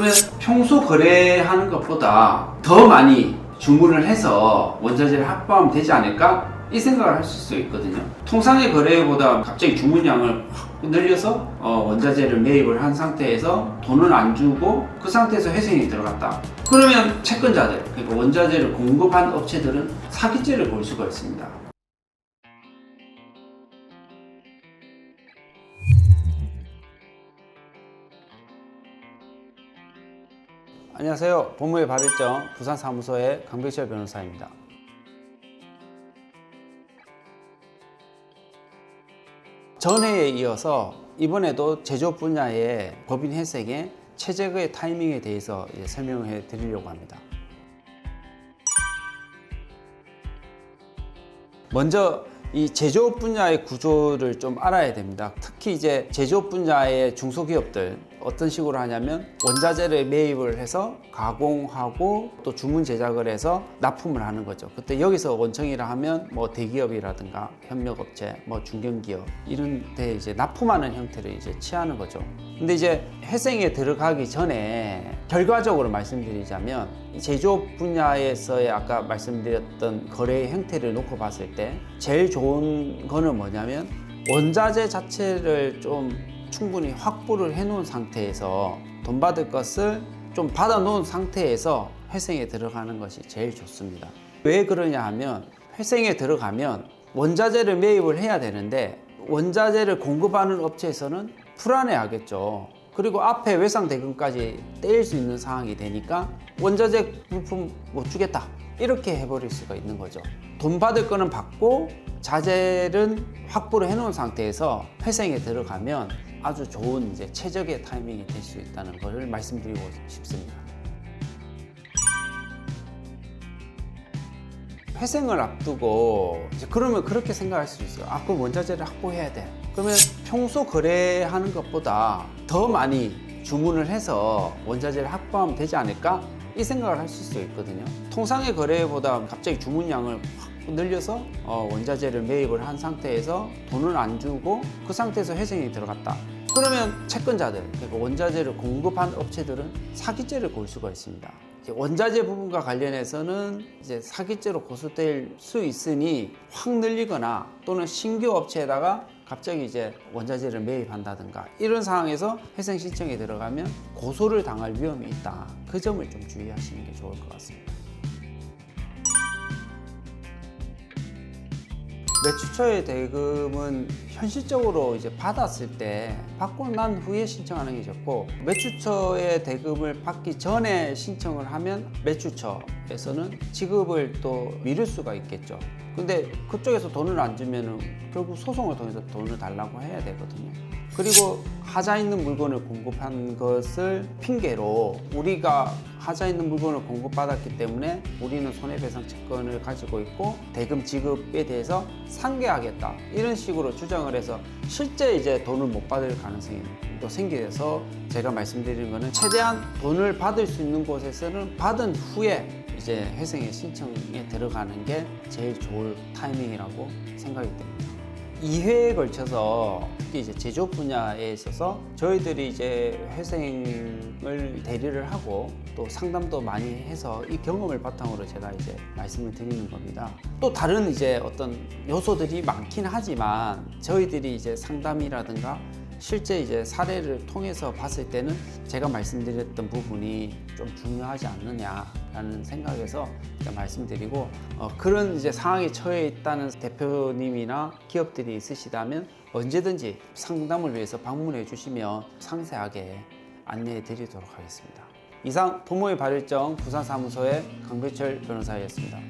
그러면 평소 거래하는 것보다 더 많이 주문을 해서 원자재를 확보하면 되지 않을까? 이 생각을 할 수 있거든요. 통상의 거래보다 갑자기 주문량을 확 늘려서 원자재를 매입을 한 상태에서 돈을 안 주고 그 상태에서 회생이 들어갔다. 그러면 채권자들, 그러니까 원자재를 공급한 업체들은 사기죄를 볼 수가 있습니다. 안녕하세요. 법무의 발일정 부산사무소의 강백철 변호사입니다. 전회에 이어서 이번에도 제조업 분야의 법인 회생의 최적의 타이밍에 대해서 설명을 해 드리려고 합니다. 먼저 이 제조업 분야의 구조를 좀 알아야 됩니다. 특히 이제 제조업 분야의 중소기업들 어떤 식으로 하냐면 원자재를 매입을 해서 가공하고 또 주문 제작을 해서 납품을 하는 거죠. 그때 여기서 원청이라 하면 뭐 대기업이라든가 협력업체, 뭐 중견기업 이런 데 이제 납품하는 형태를 이제 취하는 거죠. 근데 이제 회생에 들어가기 전에 결과적으로 말씀드리자면 제조업 분야에서의 아까 말씀드렸던 거래의 형태를 놓고 봤을 때 제일 좋은 거는 뭐냐면 원자재 자체를 좀 충분히 확보를 해 놓은 상태에서 돈 받을 것을 좀 받아 놓은 상태에서 회생에 들어가는 것이 제일 좋습니다. 왜 그러냐 하면 회생에 들어가면 원자재를 매입을 해야 되는데 원자재를 공급하는 업체에서는 불안해 하겠죠. 그리고 앞에 외상 대금까지 떼일 수 있는 상황이 되니까 원자재 부품 못 주겠다 이렇게 해버릴 수가 있는 거죠. 돈 받을 거는 받고 자재는 확보를 해놓은 상태에서 회생에 들어가면 아주 좋은 이제 최적의 타이밍이 될 수 있다는 것을 말씀드리고 싶습니다. 회생을 앞두고 이제 그러면 그렇게 생각할 수 있어요. 아, 그럼 원자재를 확보해야 돼. 그러면 평소 거래하는 것보다 더 많이 주문을 해서 원자재를 확보하면 되지 않을까? 이 생각을 할 수 있거든요. 통상의 거래보다 갑자기 주문량을 확 늘려서 원자재를 매입을 한 상태에서 돈을 안 주고 그 상태에서 회생이 들어갔다. 그러면 채권자들, 그러니까 원자재를 공급한 업체들은 사기죄를 볼 수가 있습니다. 원자재 부분과 관련해서는 이제 사기죄로 고소될 수 있으니 확 늘리거나 또는 신규 업체에다가 갑자기 이제 원자재를 매입한다든가 이런 상황에서 회생 신청에 들어가면 고소를 당할 위험이 있다. 그 점을 좀 주의하시는 게 좋을 것 같습니다. 매출처의 대금은 현실적으로 이제 받았을 때 받고 난 후에 신청하는 게 좋고, 매출처의 대금을 받기 전에 신청을 하면 매출처에서는 지급을 또 미룰 수가 있겠죠. 근데 그쪽에서 돈을 안 주면은 결국 소송을 통해서 돈을 달라고 해야 되거든요. 그리고 하자 있는 물건을 공급한 것을 핑계로 우리가 하자 있는 물건을 공급받았기 때문에 우리는 손해배상 채권을 가지고 있고 대금 지급에 대해서 상계하겠다 이런 식으로 주장을 해서 실제 이제 돈을 못 받을 가능성이 또 생겨서 제가 말씀드리는 거는 최대한 돈을 받을 수 있는 곳에서는 받은 후에 이제 회생의 신청에 들어가는 게 제일 좋을 타이밍이라고 생각이 됩니다. 2회에 걸쳐서 특히 이제 제조업 분야에 있어서 저희들이 이제 회생을 대리를 하고 또 상담도 많이 해서 이 경험을 바탕으로 제가 이제 말씀을 드리는 겁니다. 또 다른 이제 어떤 요소들이 많긴 하지만 저희들이 이제 상담이라든가 실제 이제 사례를 통해서 봤을 때는 제가 말씀드렸던 부분이 좀 중요하지 않느냐라는 생각에서 말씀드리고, 그런 이제 상황에 처해 있다는 대표님이나 기업들이 있으시다면 언제든지 상담을 위해서 방문해 주시면 상세하게 안내해 드리도록 하겠습니다. 이상 법무의 발일정 부산사무소의 강백철 변호사였습니다.